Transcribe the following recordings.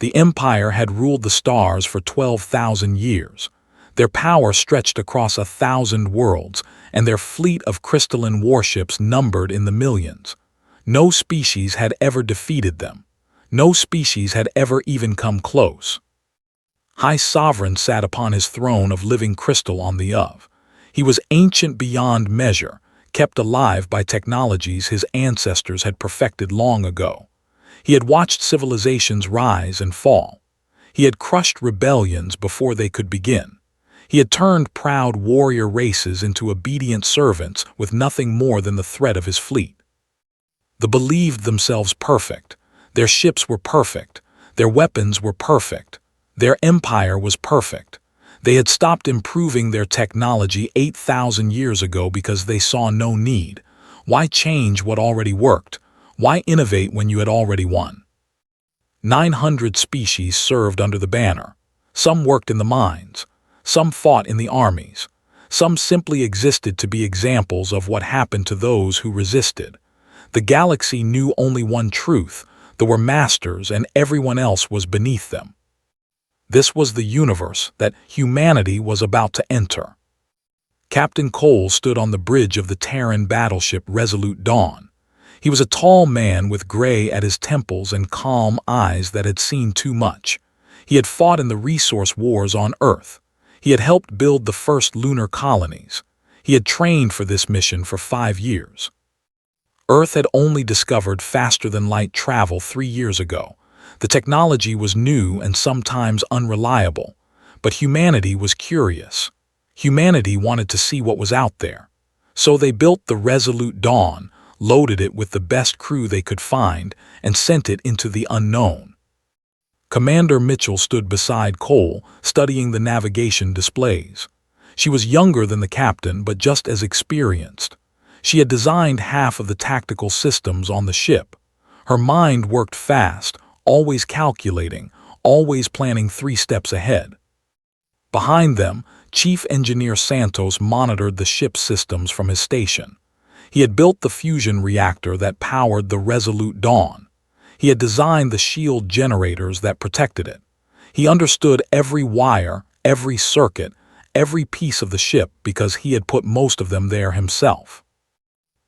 The Empire had ruled the stars for 12,000 years. Their power stretched across 1,000 worlds, and their fleet of crystalline warships numbered in the millions. No species had ever defeated them. No species had ever even come close. High Sovereign sat upon his throne of living crystal on the Of. He was ancient beyond measure, kept alive by technologies his ancestors had perfected long ago. He had watched civilizations rise and fall. He had crushed rebellions before they could begin. He had turned proud warrior races into obedient servants with nothing more than the threat of his fleet. They believed themselves perfect. Their ships were perfect. Their weapons were perfect. Their empire was perfect. They had stopped improving their technology 8,000 years ago because they saw no need. Why change what already worked? Why innovate when you had already won? 900 species served under the banner. Some worked in the mines. Some fought in the armies. Some simply existed to be examples of what happened to those who resisted. The galaxy knew only one truth: there were masters and everyone else was beneath them. This was the universe that humanity was about to enter. Captain Cole stood on the bridge of the Terran Battleship Resolute Dawn. He was a tall man with gray at his temples and calm eyes that had seen too much. He had fought in the resource wars on Earth. He had helped build the first lunar colonies. He had trained for this mission for 5 years. Earth had only discovered faster-than-light travel 3 years ago. The technology was new and sometimes unreliable, but humanity was curious. Humanity wanted to see what was out there. So they built the Resolute Dawn, loaded it with the best crew they could find, and sent it into the unknown. Commander Mitchell stood beside Cole, studying the navigation displays. She was younger than the captain, but just as experienced. She had designed half of the tactical systems on the ship. Her mind worked fast, always calculating, always planning 3 steps ahead. Behind them, Chief Engineer Santos monitored the ship's systems from his station. He had built the fusion reactor that powered the Resolute Dawn. He had designed the shield generators that protected it. He understood every wire, every circuit, every piece of the ship because he had put most of them there himself.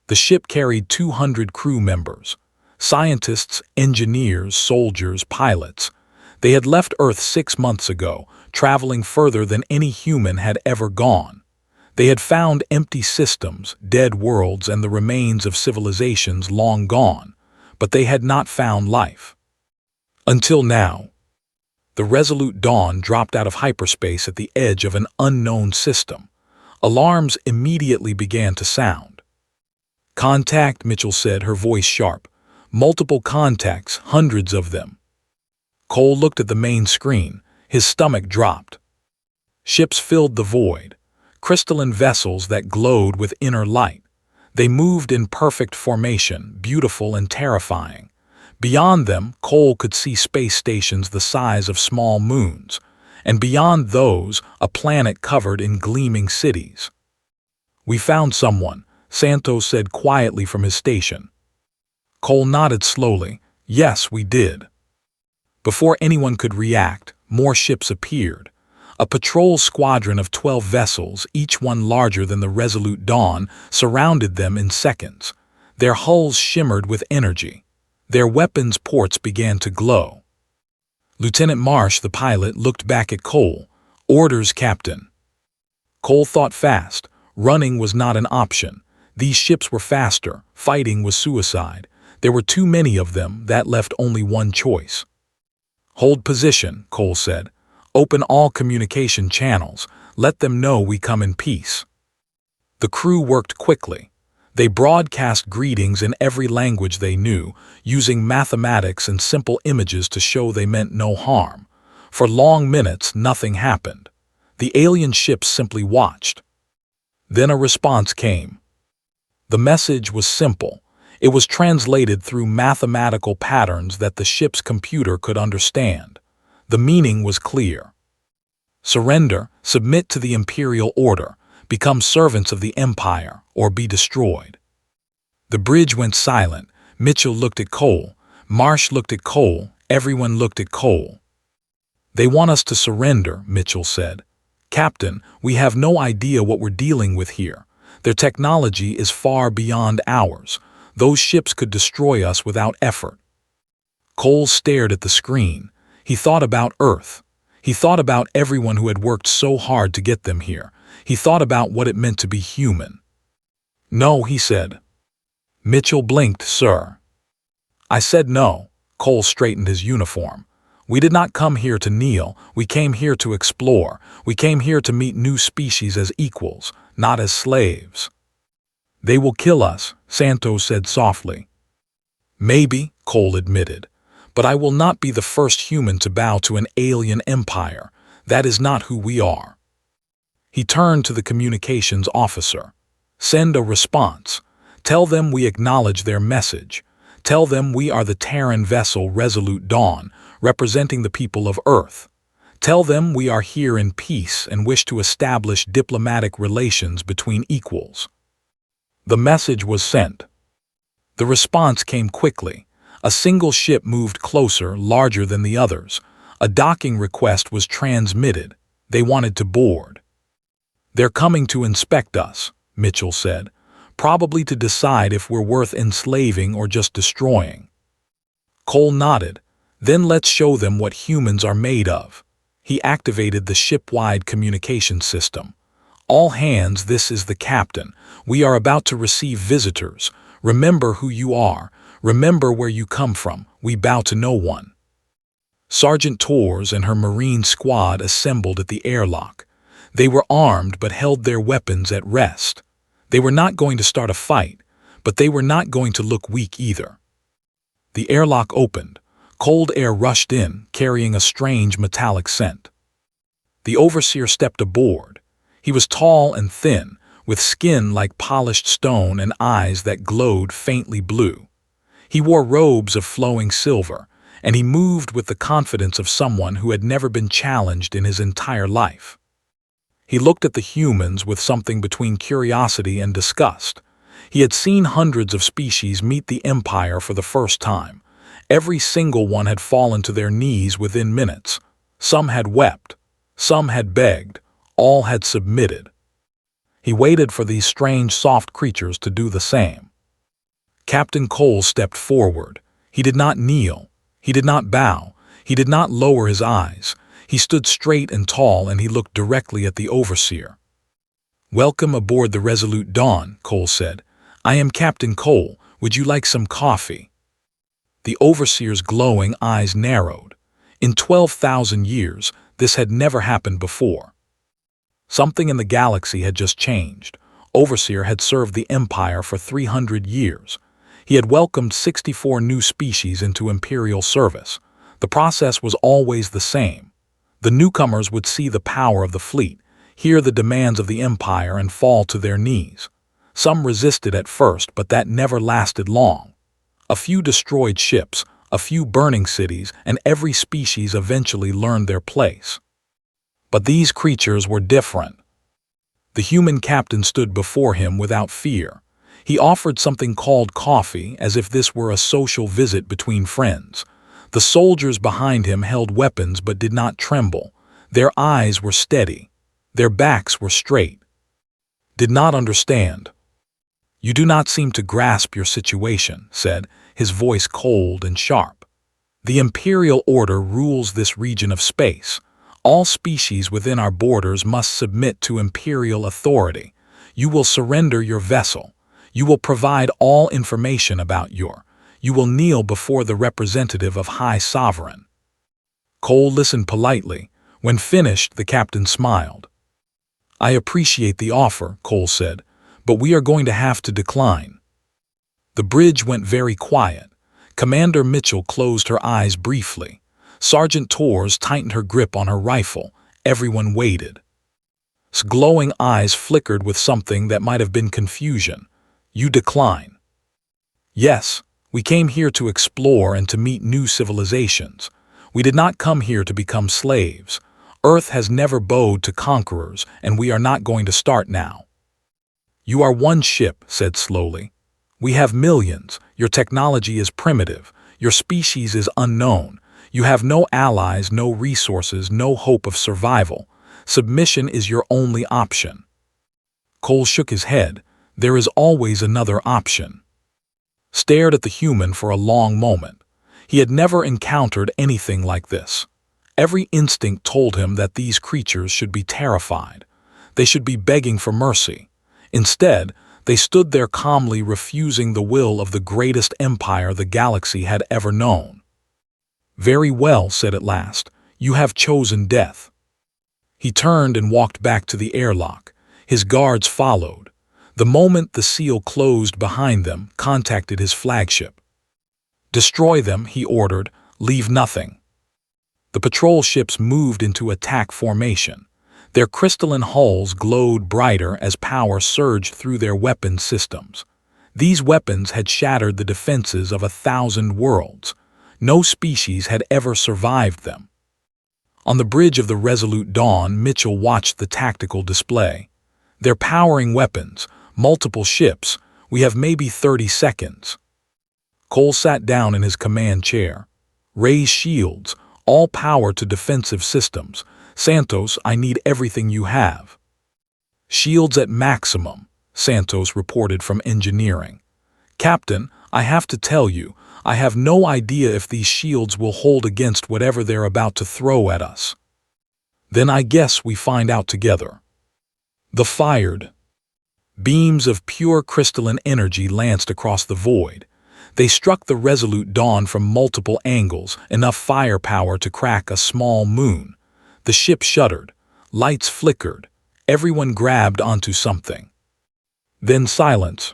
The ship carried 200 crew members. Scientists, engineers, soldiers, pilots. They had left Earth 6 months ago, traveling further than any human had ever gone. They had found empty systems, dead worlds, and the remains of civilizations long gone, but they had not found life. Until now. The Resolute Dawn dropped out of hyperspace at the edge of an unknown system. Alarms immediately began to sound. "Contact," Mitchell said, her voice sharp. "Multiple contacts, hundreds of them." Cole looked at the main screen. His stomach dropped. Ships filled the void. Crystalline vessels that glowed with inner light. They moved in perfect formation, beautiful and terrifying. Beyond them, Cole could see space stations the size of small moons, and beyond those, a planet covered in gleaming cities. "We found someone," Santos said quietly from his station. Cole nodded slowly. "Yes, we did." Before anyone could react, more ships appeared. A patrol squadron of 12 vessels, each one larger than the Resolute Dawn, surrounded them in seconds. Their hulls shimmered with energy. Their weapons ports began to glow. Lieutenant Marsh, the pilot, looked back at Cole. "Orders, Captain." Cole thought fast. Running was not an option. These ships were faster. Fighting was suicide. There were too many of them. That left only one choice. "Hold position," Cole said. "Open all communication channels. Let them know we come in peace." The crew worked quickly. They broadcast greetings in every language they knew, using mathematics and simple images to show they meant no harm. For long minutes, nothing happened. The alien ships simply watched. Then a response came. The message was simple. It was translated through mathematical patterns that the ship's computer could understand. The meaning was clear. "Surrender, submit to the Imperial order, become servants of the Empire, or be destroyed." The bridge went silent. Mitchell looked at Cole. Marsh looked at Cole. Everyone looked at Cole. They want us to surrender, Mitchell said. Captain, we have no idea what we're dealing with here. Their technology is far beyond ours. Those ships could destroy us without effort. Cole stared at the screen. He thought about Earth. He thought about everyone who had worked so hard to get them here. He thought about what it meant to be human. No, he said. Mitchell blinked, sir. I said no. Cole straightened his uniform. We did not come here to kneel. We came here to explore. We came here to meet new species as equals, not as slaves. They will kill us, Santos said softly. Maybe, Cole admitted, but I will not be the first human to bow to an alien empire. That is not who we are. He turned to the communications officer. Send a response. Tell them we acknowledge their message. Tell them we are the Terran vessel Resolute Dawn, representing the people of Earth. Tell them we are here in peace and wish to establish diplomatic relations between equals. The message was sent. The response came quickly. A single ship moved closer, larger than the others. A docking request was transmitted. They wanted to board. They're coming to inspect us, Mitchell said, probably to decide if we're worth enslaving or just destroying. Cole nodded. Then let's show them what humans are made of. He activated the ship-wide communication system. All hands, this is the captain. We are about to receive visitors. Remember who you are. Remember where you come from. We bow to no one. Sergeant Torres and her Marine squad assembled at the airlock. They were armed but held their weapons at rest. They were not going to start a fight, but they were not going to look weak either. The airlock opened. Cold air rushed in, carrying a strange metallic scent. The overseer stepped aboard. He was tall and thin, with skin like polished stone and eyes that glowed faintly blue. He wore robes of flowing silver, and he moved with the confidence of someone who had never been challenged in his entire life. He looked at the humans with something between curiosity and disgust. He had seen hundreds of species meet the Empire for the first time. Every single one had fallen to their knees within minutes. Some had wept. Some had begged. All had submitted. He waited for these strange, soft creatures to do the same. Captain Cole stepped forward. He did not kneel. He did not bow. He did not lower his eyes. He stood straight and tall, and he looked directly at the overseer. "Welcome aboard the Resolute Dawn," Cole said. "I am Captain Cole. Would you like some coffee?" The overseer's glowing eyes narrowed. In 12,000 years, this had never happened before. Something in the galaxy had just changed. Overseer had served the Empire for 300 years. He had welcomed 64 new species into Imperial service. The process was always the same. The newcomers would see the power of the fleet, hear the demands of the Empire, and fall to their knees. Some resisted at first, but that never lasted long. A few destroyed ships, a few burning cities, and every species eventually learned their place. But these creatures were different. The human captain stood before him without fear. He offered something called coffee, as if this were a social visit between friends. The soldiers behind him held weapons but did not tremble. Their eyes were steady. Their backs were straight. "Did not understand." "You do not seem to grasp your situation," said, his voice cold and sharp. "The Imperial Order rules this region of space. All species within our borders must submit to Imperial authority. You will surrender your vessel. You will provide all information about you will kneel before the representative of High Sovereign." Cole listened politely. When finished, the captain smiled. "I appreciate the offer," Cole said, "but we are going to have to decline." The bridge went very quiet. Commander Mitchell closed her eyes briefly. Sergeant Torres tightened her grip on her rifle. Everyone waited. His glowing eyes flickered with something that might have been confusion. "You decline?" "Yes. We came here to explore and to meet new civilizations. We did not come here to become slaves. Earth has never bowed to conquerors, and we are not going to start now." "You are one ship," said slowly. "We have millions. Your technology is primitive. Your species is unknown. You have no allies, no resources, no hope of survival. Submission is your only option." Cole shook his head. "There is always another option." Stared at the human for a long moment. He had never encountered anything like this. Every instinct told him that these creatures should be terrified. They should be begging for mercy. Instead, they stood there calmly refusing the will of the greatest empire the galaxy had ever known. "Very well," said at last. "You have chosen death." He turned and walked back to the airlock. His guards followed. The moment the seal closed behind them, contacted his flagship. "Destroy them," he ordered. "Leave nothing." The patrol ships moved into attack formation. Their crystalline hulls glowed brighter as power surged through their weapon systems. These weapons had shattered the defenses of 1,000 worlds. No species had ever survived them. On the bridge of the Resolute Dawn, Mitchell watched the tactical display. "They're powering weapons, multiple ships. We have maybe 30 seconds. Cole sat down in his command chair. "Raise shields, all power to defensive systems. Santos, I need everything you have." "Shields at maximum," Santos reported from engineering. "Captain, I have to tell you, I have no idea if these shields will hold against whatever they're about to throw at us." "Then I guess we find out together." The fired beams of pure crystalline energy lanced across the void. They struck the Resolute Dawn from multiple angles, enough firepower to crack a small moon. The ship shuddered. Lights flickered. Everyone grabbed onto something. Then silence.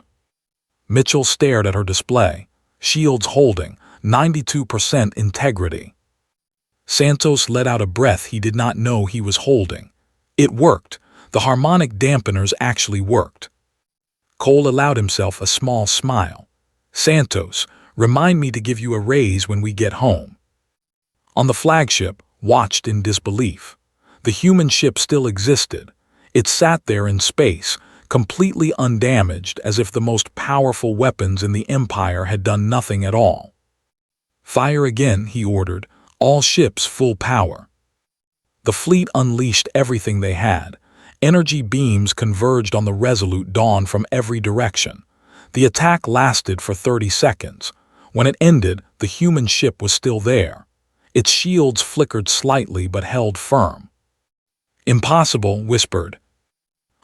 Mitchell stared at her display. Shields holding, 92% integrity. Santos let out a breath he did not know he was holding. It worked. The harmonic dampeners actually worked. Cole allowed himself a small smile. "Santos, remind me to give you a raise when we get home." On the flagship, watched in disbelief. The human ship still existed. It sat there in space, completely undamaged, as if the most powerful weapons in the Empire had done nothing at all. "Fire again," he ordered. "All ships full power." The fleet unleashed everything they had. Energy beams converged on the Resolute Dawn from every direction. The attack lasted for 30 seconds. When it ended, the human ship was still there. Its shields flickered slightly but held firm. "Impossible," whispered.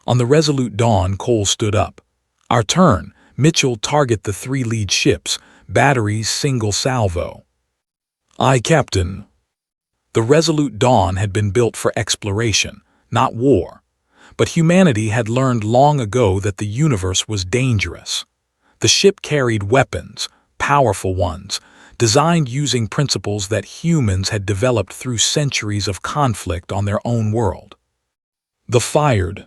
On the Resolute Dawn, Cole stood up. "Our turn. Mitchell, target the 3 lead ships. Batteries single salvo." "Aye, Captain." The Resolute Dawn had been built for exploration, not war. But humanity had learned long ago that the universe was dangerous. The ship carried weapons, powerful ones, designed using principles that humans had developed through centuries of conflict on their own world. The fired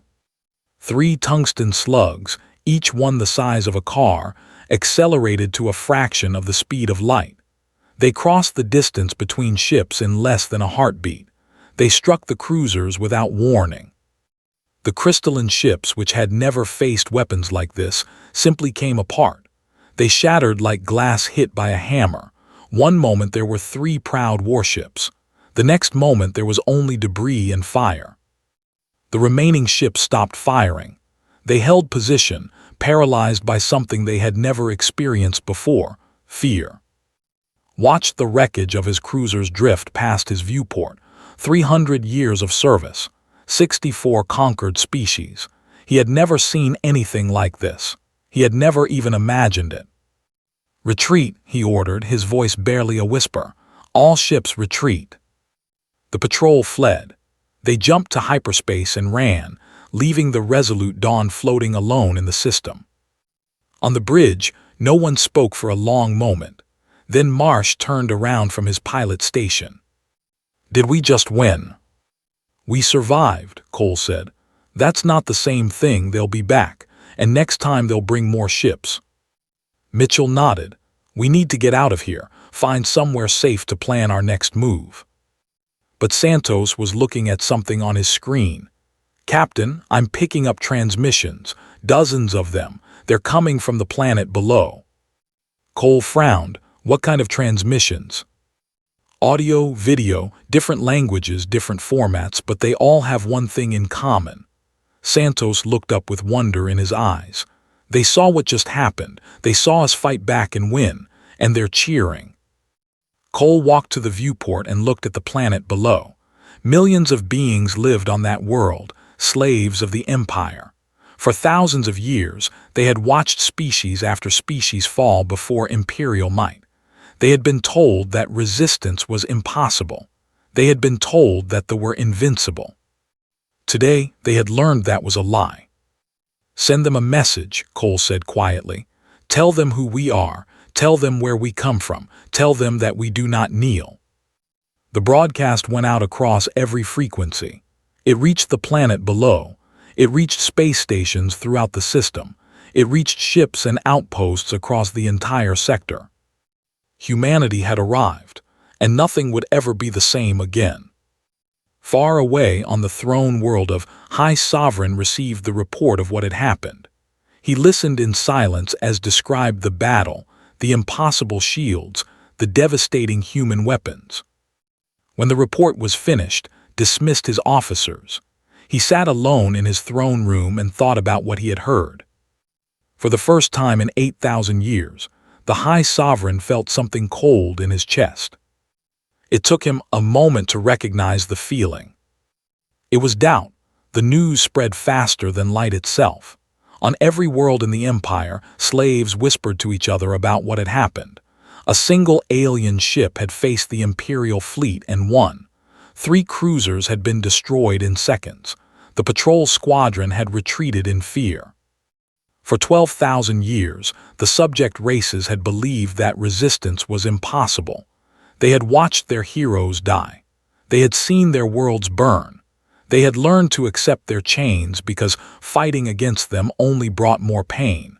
3 tungsten slugs, each one the size of a car, accelerated to a fraction of the speed of light. They crossed the distance between ships in less than a heartbeat. They struck the cruisers without warning. The crystalline ships, which had never faced weapons like this, simply came apart. They shattered like glass hit by a hammer. One moment there were 3 proud warships. The next moment there was only debris and fire. The remaining ships stopped firing. They held position, paralyzed by something they had never experienced before: fear. Watched the wreckage of his cruisers drift past his viewport. 300 years of service. 64 conquered species. He had never seen anything like this. He had never even imagined it. "Retreat," he ordered, his voice barely a whisper. "All ships retreat." The patrol fled. They jumped to hyperspace and ran, leaving the Resolute Dawn floating alone in the system. On the bridge, no one spoke for a long moment. Then Marsh turned around from his pilot station. "Did we just win?" "We survived," Cole said. "That's not the same thing. They'll be back, and next time they'll bring more ships." Mitchell nodded. "We need to get out of here, find somewhere safe to plan our next move." But Santos was looking at something on his screen. "Captain, I'm picking up transmissions. Dozens of them. They're coming from the planet below." Cole frowned. "What kind of transmissions?" Audio, video, different languages, different formats, but they all have one thing in common. Santos looked up with wonder in his eyes. They saw what just happened. They saw us fight back and win, and they're cheering. Cole walked to the viewport and looked at the planet below. Millions of beings lived on that world, slaves of the Empire. For thousands of years, they had watched species after species fall before Imperial might. They had been told that resistance was impossible. They had been told that they were invincible. Today, they had learned that was a lie. "Send them a message," Cole said quietly. "Tell them who we are. Tell them where we come from. Tell them that we do not kneel." The broadcast went out across every frequency. It reached the planet below. It reached space stations throughout the system. It reached ships and outposts across the entire sector. Humanity had arrived, and nothing would ever be the same again. Far away on the throne world of High Sovereign received the report of what had happened. He listened in silence as described the battle, the impossible shields, the devastating human weapons. When the report was finished, dismissed his officers. He sat alone in his throne room and thought about what he had heard. For the first time in 8,000 years, the High Sovereign felt something cold in his chest. It took him a moment to recognize the feeling. It was doubt. The news spread faster than light itself. On every world in the Empire, slaves whispered to each other about what had happened. A single alien ship had faced the Imperial fleet and won. 3 cruisers had been destroyed in seconds. The patrol squadron had retreated in fear. For 12,000 years, the subject races had believed that resistance was impossible. They had watched their heroes die. They had seen their worlds burn. They had learned to accept their chains because fighting against them only brought more pain.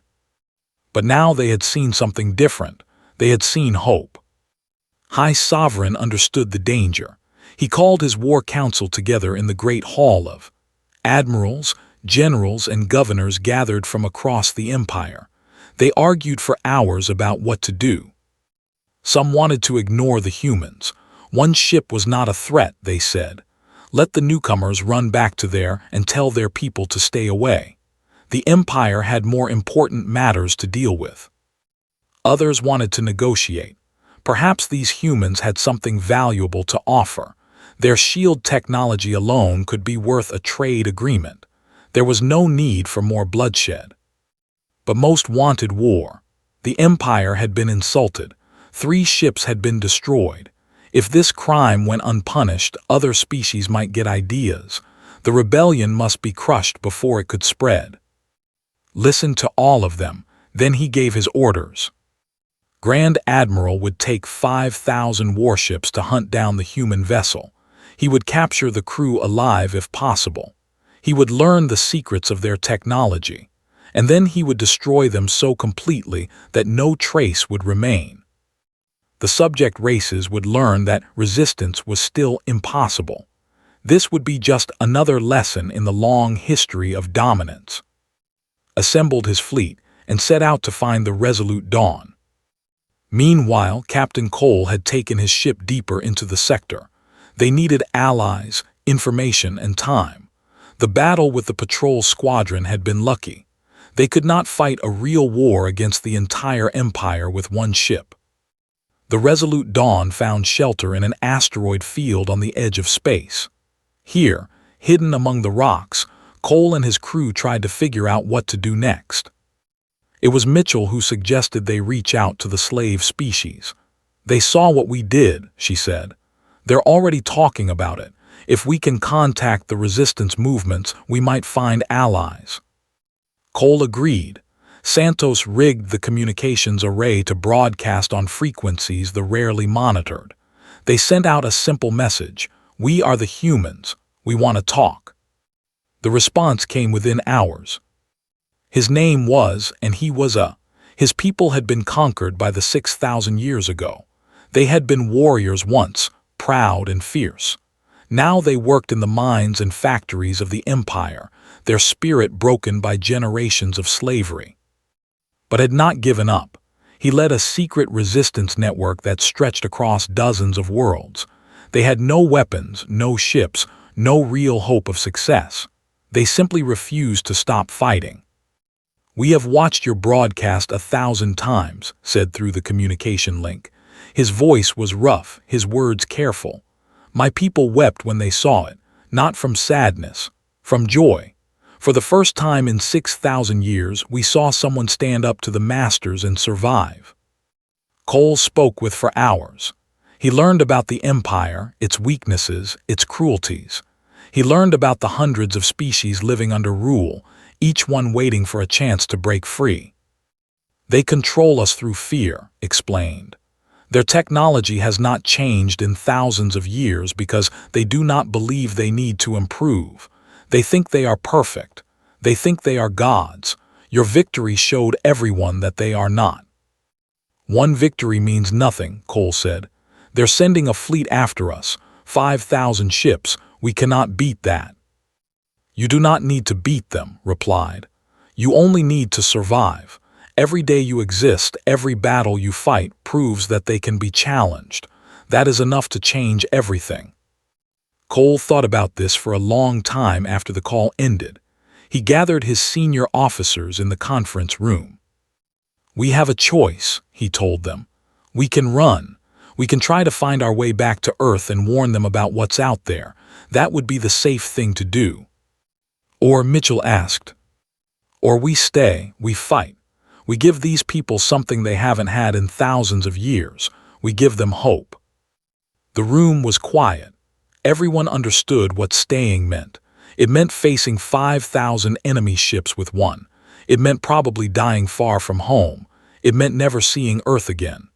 But now they had seen something different. They had seen hope. High Sovereign understood the danger. He called his war council together in the Great Hall of admirals, generals, and governors gathered from across the Empire. They argued for hours about what to do. Some wanted to ignore the humans. One ship was not a threat, they said. Let the newcomers run back to there and tell their people to stay away. The Empire had more important matters to deal with. Others wanted to negotiate. Perhaps these humans had something valuable to offer. Their shield technology alone could be worth a trade agreement. There was no need for more bloodshed. But most wanted war. The Empire had been insulted. 3 ships had been destroyed. If this crime went unpunished, other species might get ideas. The rebellion must be crushed before it could spread. Listen to all of them. Then he gave his orders. Grand Admiral would take 5,000 warships to hunt down the human vessel. He would capture the crew alive if possible. He would learn the secrets of their technology, and then he would destroy them so completely that no trace would remain. The subject races would learn that resistance was still impossible. This would be just another lesson in the long history of dominance. Assembled his fleet and set out to find the Resolute Dawn. Meanwhile, Captain Cole had taken his ship deeper into the sector. They needed allies, information, and time. The battle with the patrol squadron had been lucky. They could not fight a real war against the entire Empire with one ship. The Resolute Dawn found shelter in an asteroid field on the edge of space. Here, hidden among the rocks, Cole and his crew tried to figure out what to do next. It was Mitchell who suggested they reach out to the slave species. "They saw what we did," she said. "They're already talking about it. If we can contact the resistance movements, we might find allies." Cole agreed. Santos rigged the communications array to broadcast on frequencies they rarely monitored. They sent out a simple message: "We are the humans. We want to talk." The response came within hours. His name was, and he was a. His people had been conquered by the 6,000 years ago. They had been warriors once, proud and fierce. Now they worked in the mines and factories of the Empire, their spirit broken by generations of slavery. But had not given up. He led a secret resistance network that stretched across dozens of worlds. They had no weapons, no ships, no real hope of success. They simply refused to stop fighting. "We have watched your broadcast 1,000 times," said through the communication link. His voice was rough, his words careful. "My people wept when they saw it, not from sadness, from joy. For the first time in 6,000 years, we saw someone stand up to the masters and survive." Cole spoke with for hours. He learned about the Empire, its weaknesses, its cruelties. He learned about the hundreds of species living under rule, each one waiting for a chance to break free. "They control us through fear," explained. "Their technology has not changed in thousands of years because they do not believe they need to improve. They think they are perfect. They think they are gods. Your victory showed everyone that they are not." "One victory means nothing," Cole said. "They're sending a fleet after us, 5,000 ships. We cannot beat that." "You do not need to beat them," replied. "You only need to survive. Every day you exist, every battle you fight proves that they can be challenged. That is enough to change everything." Cole thought about this for a long time after the call ended. He gathered his senior officers in the conference room. "We have a choice," he told them. "We can run. We can try to find our way back to Earth and warn them about what's out there. That would be the safe thing to do." "Or," Mitchell asked. "Or we stay, we fight. We give these people something they haven't had in thousands of years. We give them hope." The room was quiet. Everyone understood what staying meant. It meant facing 5,000 enemy ships with one. It meant probably dying far from home. It meant never seeing Earth again.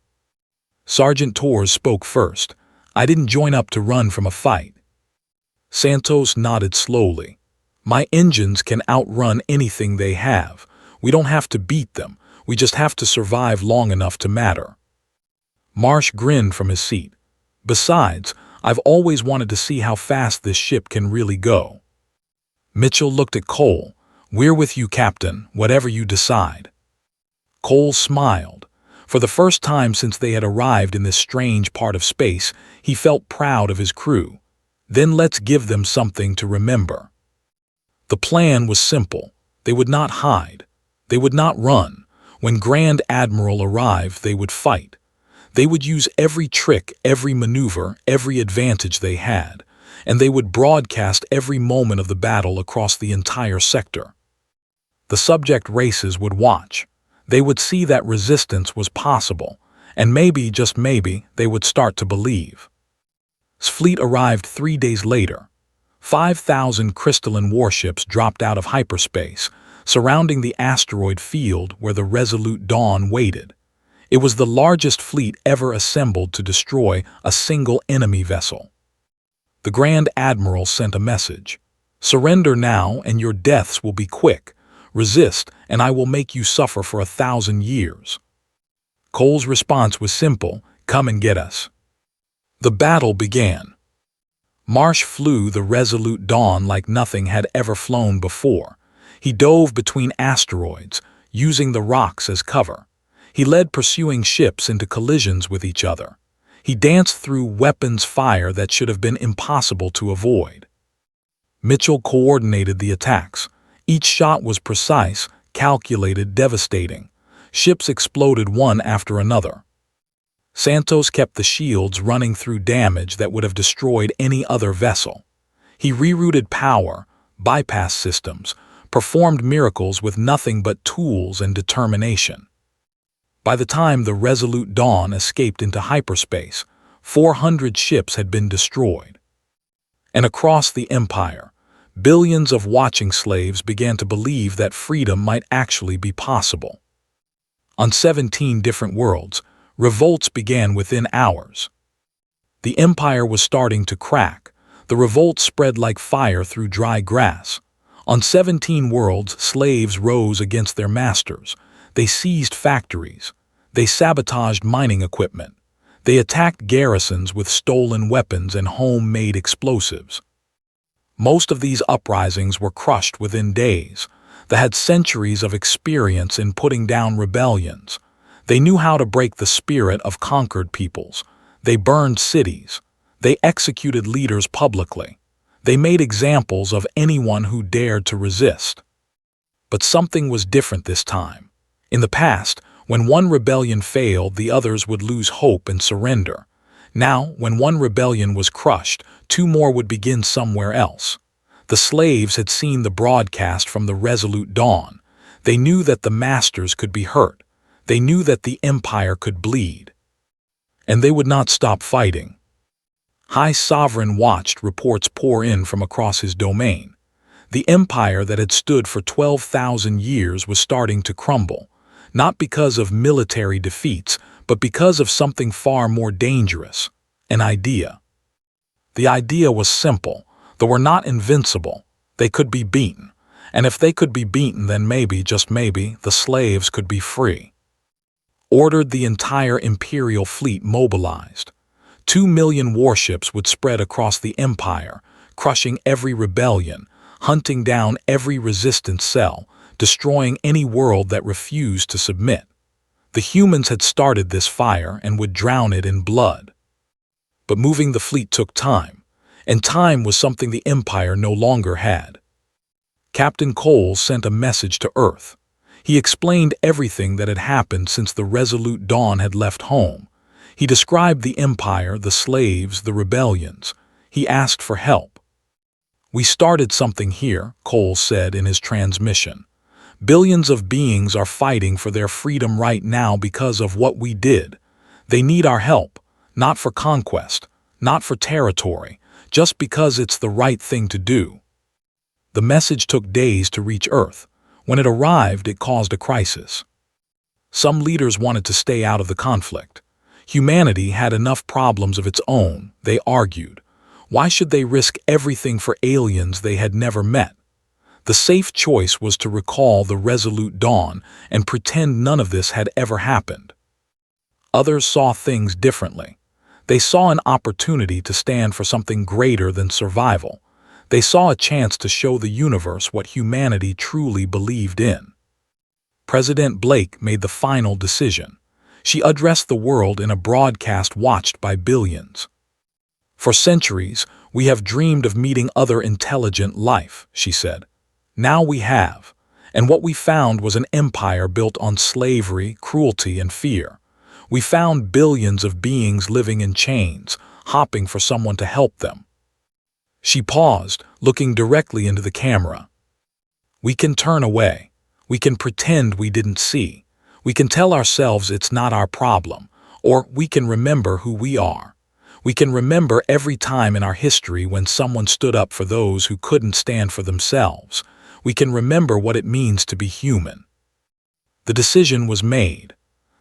Sergeant Torres spoke first. "I didn't join up to run from a fight." Santos nodded slowly. "My engines can outrun anything they have. We don't have to beat them. We just have to survive long enough to matter." Marsh grinned from his seat. "Besides, I've always wanted to see how fast this ship can really go." Mitchell looked at Cole. "We're with you, Captain, whatever you decide." Cole smiled. For the first time since they had arrived in this strange part of space, he felt proud of his crew. Then let's give them something to remember. The plan was simple. They would not hide. They would not run. When Grand Admiral arrived, they would fight. They would use every trick, every maneuver, every advantage they had, and they would broadcast every moment of the battle across the entire sector. The subject races would watch. They would see that resistance was possible, and maybe, just maybe, they would start to believe. Fleet arrived 3 days later. 5,000 crystalline warships dropped out of hyperspace, surrounding the asteroid field where the Resolute Dawn waited. It was the largest fleet ever assembled to destroy a single enemy vessel. The Grand Admiral sent a message. "Surrender now, and your deaths will be quick. Resist, and I will make you suffer for 1,000 years." Cole's response was simple: "Come and get us." The battle began. Marsh flew the Resolute Dawn like nothing had ever flown before. He dove between asteroids, using the rocks as cover. He led pursuing ships into collisions with each other. He danced through weapons fire that should have been impossible to avoid. Mitchell coordinated the attacks. Each shot was precise, calculated, devastating. Ships exploded one after another. Santos kept the shields running through damage that would have destroyed any other vessel. He rerouted power, bypassed systems, performed miracles with nothing but tools and determination. By the time the Resolute Dawn escaped into hyperspace, 400 ships had been destroyed. And across the Empire, billions of watching slaves began to believe that freedom might actually be possible. On 17 different worlds, revolts began within hours. The Empire was starting to crack. The revolt spread like fire through dry grass. On 17 worlds, slaves rose against their masters. They seized factories. They sabotaged mining equipment. They attacked garrisons with stolen weapons and homemade explosives. Most of these uprisings were crushed within days. They had centuries of experience in putting down rebellions. They knew how to break the spirit of conquered peoples. They burned cities. They executed leaders publicly. They made examples of anyone who dared to resist. But something was different this time. In the past, when one rebellion failed, the others would lose hope and surrender. Now, when one rebellion was crushed, two more would begin somewhere else. The slaves had seen the broadcast from the Resolute Dawn. They knew that the masters could be hurt. They knew that the empire could bleed. And they would not stop fighting. High Sovereign watched reports pour in from across his domain. The empire that had stood for 12,000 years was starting to crumble, not because of military defeats, but because of something far more dangerous, an idea. The idea was simple. They were not invincible. They could be beaten. And if they could be beaten, then maybe, just maybe, the slaves could be free. Ordered, the entire Imperial fleet mobilized. 2 million warships would spread across the empire, crushing every rebellion, hunting down every resistance cell, destroying any world that refused to submit. The humans had started this fire and would drown it in blood. But moving the fleet took time, and time was something the Empire no longer had. Captain Cole sent a message to Earth. He explained everything that had happened since the Resolute Dawn had left home. He described the Empire, the slaves, the rebellions. He asked for help. "We started something here," Cole said in his transmission. "Billions of beings are fighting for their freedom right now because of what we did. They need our help, not for conquest, not for territory, just because it's the right thing to do." The message took days to reach Earth. When it arrived, it caused a crisis. Some leaders wanted to stay out of the conflict. Humanity had enough problems of its own, they argued. Why should they risk everything for aliens they had never met? The safe choice was to recall the Resolute Dawn and pretend none of this had ever happened. Others saw things differently. They saw an opportunity to stand for something greater than survival. They saw a chance to show the universe what humanity truly believed in. President Blake made the final decision. She addressed the world in a broadcast watched by billions. "For centuries, we have dreamed of meeting other intelligent life," she said. "Now we have, and what we found was an empire built on slavery, cruelty, and fear. We found billions of beings living in chains, hopping for someone to help them." She paused, looking directly into the camera. "We can turn away. We can pretend we didn't see. We can tell ourselves it's not our problem, or we can remember who we are. We can remember every time in our history when someone stood up for those who couldn't stand for themselves. We can remember what it means to be human." The decision was made.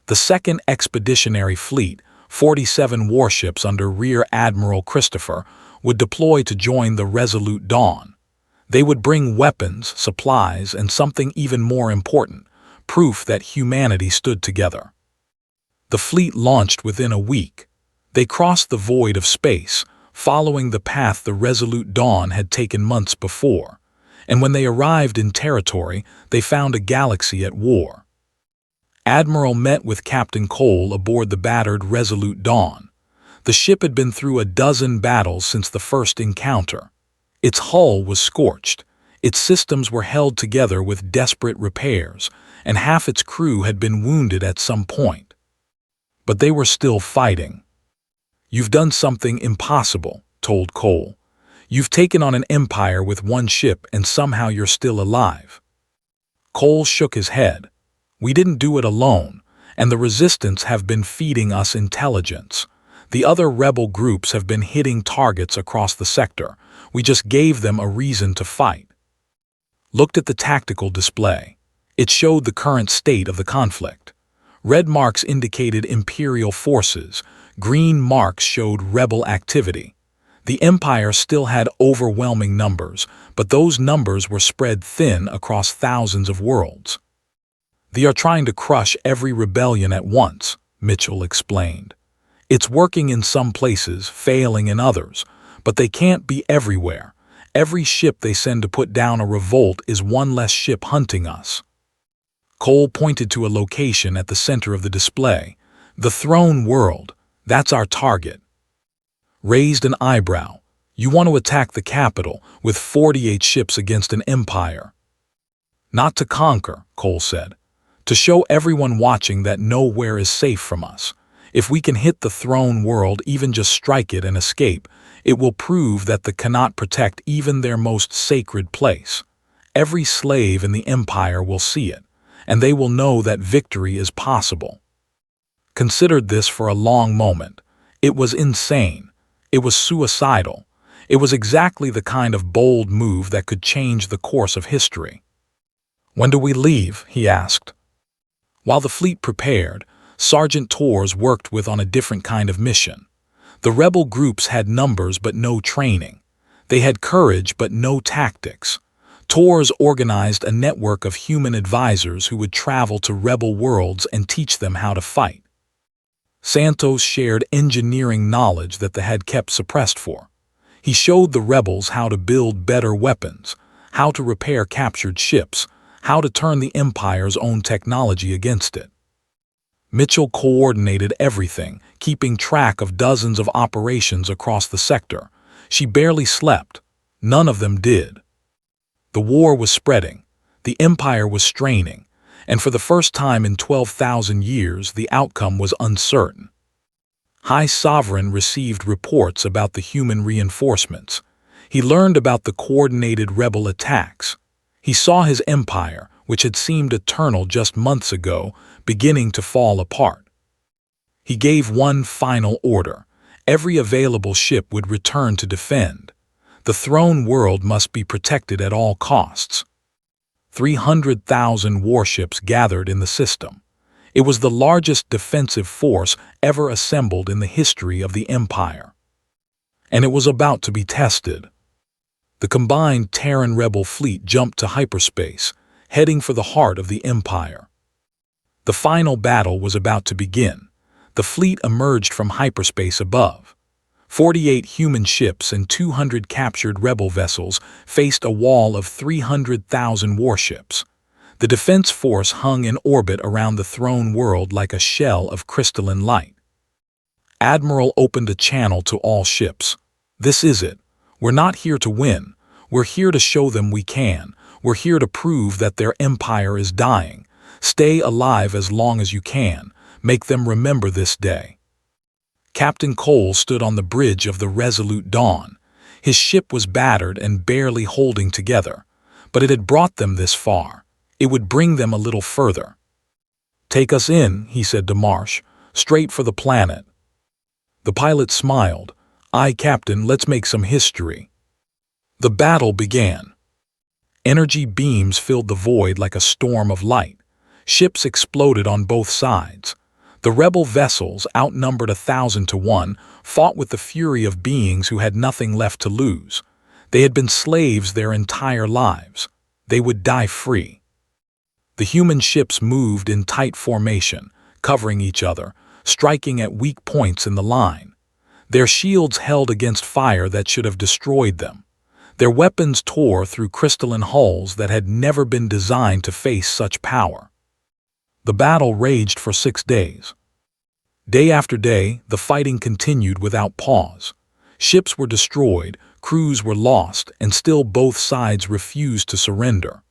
The 2nd Expeditionary Fleet, 47 warships under Rear Admiral Christopher, would deploy to join the Resolute Dawn. They would bring weapons, supplies, and something even more important, proof that humanity stood together. The fleet launched within a week. They crossed the void of space, following the path the Resolute Dawn had taken months before. And when they arrived in territory, they found a galaxy at war. Admiral met with Captain Cole aboard the battered Resolute Dawn. The ship had been through a dozen battles since the first encounter. Its hull was scorched. Its systems were held together with desperate repairs, and half its crew had been wounded at some point. But they were still fighting. "You've done something impossible," told Cole. "You've taken on an empire with one ship and somehow you're still alive." Cole shook his head. "We didn't do it alone, and the resistance have been feeding us intelligence. The other rebel groups have been hitting targets across the sector. We just gave them a reason to fight." Looked at the tactical display. It showed the current state of the conflict. Red marks indicated Imperial forces. Green marks showed rebel activity. The Empire still had overwhelming numbers, but those numbers were spread thin across thousands of worlds. "They are trying to crush every rebellion at once," Mitchell explained. "It's working in some places, failing in others, but they can't be everywhere. Every ship they send to put down a revolt is one less ship hunting us." Cole pointed to a location at the center of the display. The throne world. That's our target. Raised an eyebrow. You want to attack the capital with 48 ships against an empire. Not to conquer, Cole said. To show everyone watching that nowhere is safe from us. If we can hit the throne world, even just strike it and escape, it will prove that they cannot protect even their most sacred place. Every slave in the empire will see it, and they will know that victory is possible. Considered this for a long moment. It was insane. It was suicidal. It was exactly the kind of bold move that could change the course of history. When do we leave? He asked. While the fleet prepared, Sergeant Torres worked on a different kind of mission. The rebel groups had numbers but no training. They had courage but no tactics. Torres organized a network of human advisors who would travel to rebel worlds and teach them how to fight. Santos shared engineering knowledge that they had kept suppressed for. He showed the rebels how to build better weapons, how to repair captured ships, how to turn the Empire's own technology against it. Mitchell coordinated everything, keeping track of dozens of operations across the sector. She barely slept. None of them did. The war was spreading. The Empire was straining. And for the first time in 12,000 years, the outcome was uncertain. High Sovereign received reports about the human reinforcements. He learned about the coordinated rebel attacks. He saw his empire, which had seemed eternal just months ago, beginning to fall apart. He gave one final order. Every available ship would return to defend. The throne world must be protected at all costs. 300,000 warships gathered in the system. It was the largest defensive force ever assembled in the history of the Empire. And it was about to be tested. The combined Terran rebel fleet jumped to hyperspace, heading for the heart of the Empire. The final battle was about to begin. The fleet emerged from hyperspace above. 48 human ships and 200 captured rebel vessels faced a wall of 300,000 warships. The defense force hung in orbit around the throne world like a shell of crystalline light. Admiral opened a channel to all ships. This is it. We're not here to win. We're here to show them we can. We're here to prove that their empire is dying. Stay alive as long as you can. Make them remember this day. Captain Cole stood on the bridge of the Resolute Dawn. His ship was battered and barely holding together, but it had brought them this far. It would bring them a little further. "Take us in," he said to Marsh, "straight for the planet." The pilot smiled. "Aye, Captain, let's make some history." The battle began. Energy beams filled the void like a storm of light. Ships exploded on both sides. The rebel vessels, outnumbered 1,000 to 1, fought with the fury of beings who had nothing left to lose. They had been slaves their entire lives. They would die free. The human ships moved in tight formation, covering each other, striking at weak points in the line. Their shields held against fire that should have destroyed them. Their weapons tore through crystalline hulls that had never been designed to face such power. The battle raged for 6 days. Day after day, the fighting continued without pause. Ships were destroyed, crews were lost, and still both sides refused to surrender.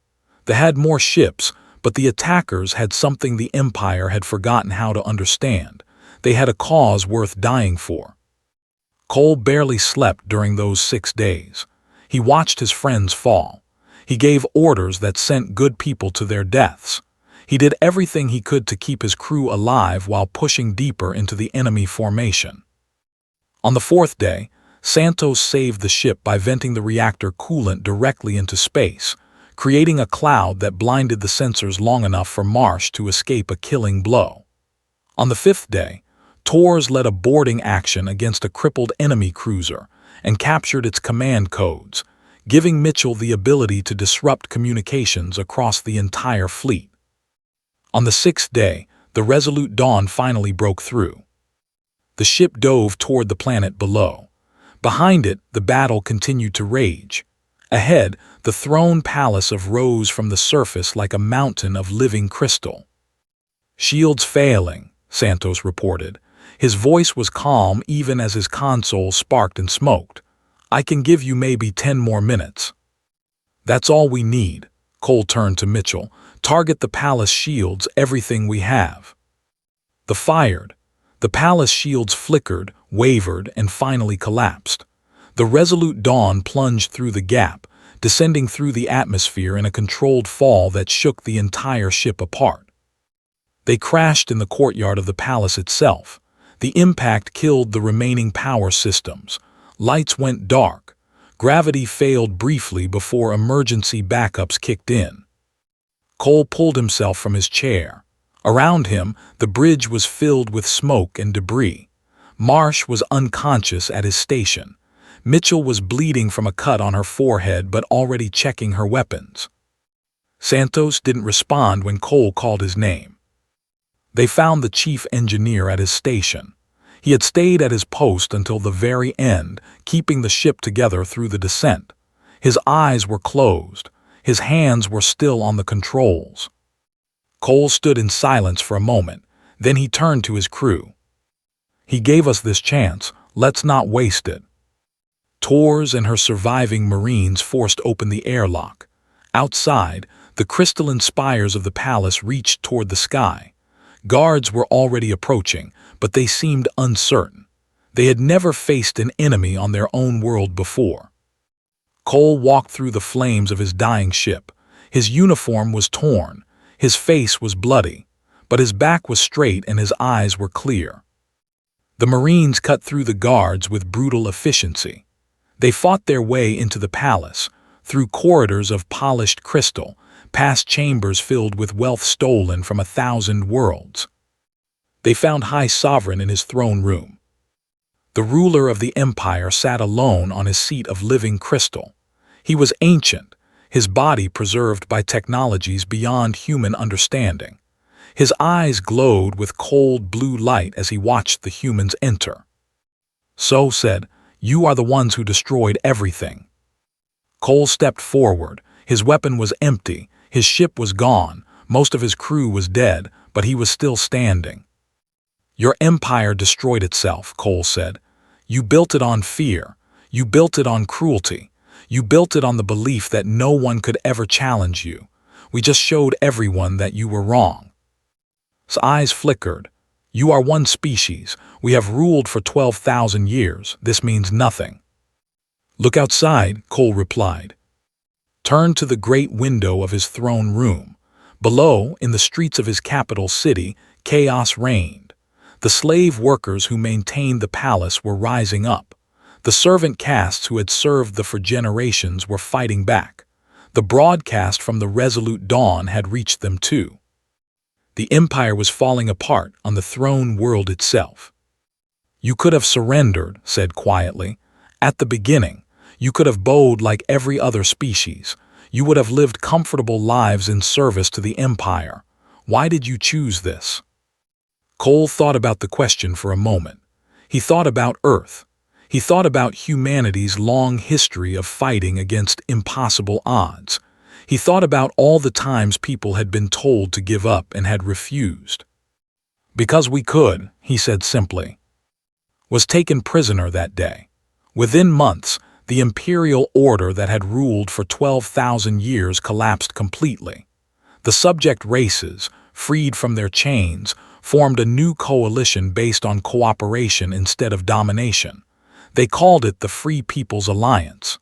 They had more ships, but the attackers had something the Empire had forgotten how to understand. They had a cause worth dying for. Cole barely slept during those 6 days. He watched his friends fall. He gave orders that sent good people to their deaths. He did everything he could to keep his crew alive while pushing deeper into the enemy formation. On the 4th day, Santos saved the ship by venting the reactor coolant directly into space, creating a cloud that blinded the sensors long enough for Marsh to escape a killing blow. On the 5th day, Torres led a boarding action against a crippled enemy cruiser and captured its command codes, giving Mitchell the ability to disrupt communications across the entire fleet. On the 6th day, the Resolute Dawn finally broke through. The ship dove toward the planet below. Behind it, the battle continued to rage. Ahead, the throne palace rose from the surface like a mountain of living crystal. "Shields failing," Santos reported. His voice was calm even as his console sparked and smoked. "I can give you maybe 10 more minutes." "That's all we need." Cole turned to Mitchell. "Target the palace shields, everything we have." The fired. The palace shields flickered, wavered, and finally collapsed. The Resolute Dawn plunged through the gap, descending through the atmosphere in a controlled fall that shook the entire ship apart. They crashed in the courtyard of the palace itself. The impact killed the remaining power systems. Lights went dark. Gravity failed briefly before emergency backups kicked in. Cole pulled himself from his chair. Around him, the bridge was filled with smoke and debris. Marsh was unconscious at his station. Mitchell was bleeding from a cut on her forehead but already checking her weapons. Santos didn't respond when Cole called his name. They found the chief engineer at his station. He had stayed at his post until the very end, keeping the ship together through the descent. His eyes were closed. His hands were still on the controls. Cole stood in silence for a moment. Then he turned to his crew. "He gave us this chance. Let's not waste it." Tors and her surviving Marines forced open the airlock. Outside, the crystalline spires of the palace reached toward the sky. Guards were already approaching, but they seemed uncertain. They had never faced an enemy on their own world before. Cole walked through the flames of his dying ship. His uniform was torn, his face was bloody, but his back was straight and his eyes were clear. The Marines cut through the guards with brutal efficiency. They fought their way into the palace, through corridors of polished crystal, past chambers filled with wealth stolen from 1,000 worlds. They found High Sovereign in his throne room. The ruler of the empire sat alone on his seat of living crystal. He was ancient, his body preserved by technologies beyond human understanding. His eyes glowed with cold blue light as he watched the humans enter. "So," said, "you are the ones who destroyed everything." Cole stepped forward. His weapon was empty, his ship was gone, most of his crew was dead, but he was still standing. "Your empire destroyed itself," Cole said. "You built it on fear. You built it on cruelty. You built it on the belief that no one could ever challenge you. We just showed everyone that you were wrong." His eyes flickered. "You are one species. We have ruled for 12,000 years. This means nothing." "Look outside," Cole replied. Turned to the great window of his throne room. Below, in the streets of his capital city, chaos reigned. The slave workers who maintained the palace were rising up. The servant castes who had served for generations were fighting back. The broadcast from the Resolute Dawn had reached them too. The empire was falling apart on the throne world itself. "You could have surrendered," said quietly. "At the beginning, you could have bowed like every other species. You would have lived comfortable lives in service to the empire. Why did you choose this?" Cole thought about the question for a moment. He thought about Earth. He thought about humanity's long history of fighting against impossible odds. He thought about all the times people had been told to give up and had refused. "Because we could," he said simply. Was taken prisoner that day. Within months, the imperial order that had ruled for 12,000 years collapsed completely. The subject races, freed from their chains, formed a new coalition based on cooperation instead of domination. They called it the Free People's Alliance.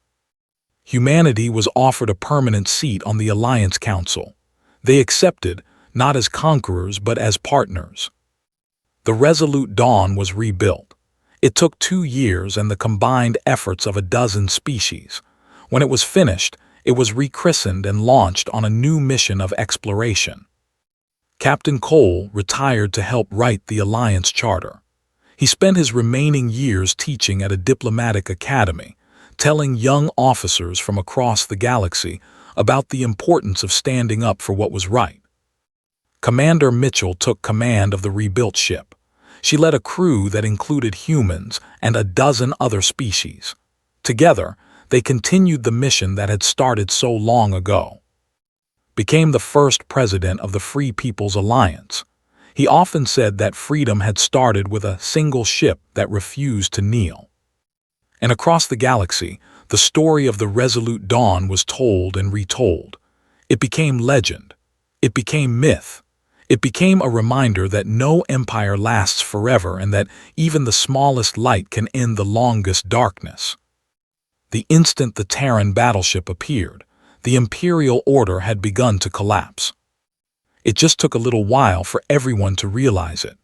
Humanity was offered a permanent seat on the Alliance Council. They accepted, not as conquerors but as partners. The Resolute Dawn was rebuilt. It took 2 years and the combined efforts of a dozen species. When it was finished, it was rechristened and launched on a new mission of exploration. Captain Cole retired to help write the Alliance Charter. He spent his remaining years teaching at a diplomatic academy, telling young officers from across the galaxy about the importance of standing up for what was right. Commander Mitchell took command of the rebuilt ship. She led a crew that included humans and a dozen other species. Together, They continued the mission that had started so long ago. Became the first president of the Free People's Alliance. He often said that freedom had started with a single ship that refused to kneel. And across the galaxy, the story of the Resolute Dawn was told and retold. It became legend. It became myth. It became a reminder that no empire lasts forever and that even the smallest light can end the longest darkness. The instant the Terran Battleship appeared, the Imperial order had begun to collapse. It just took a little while for everyone to realize it.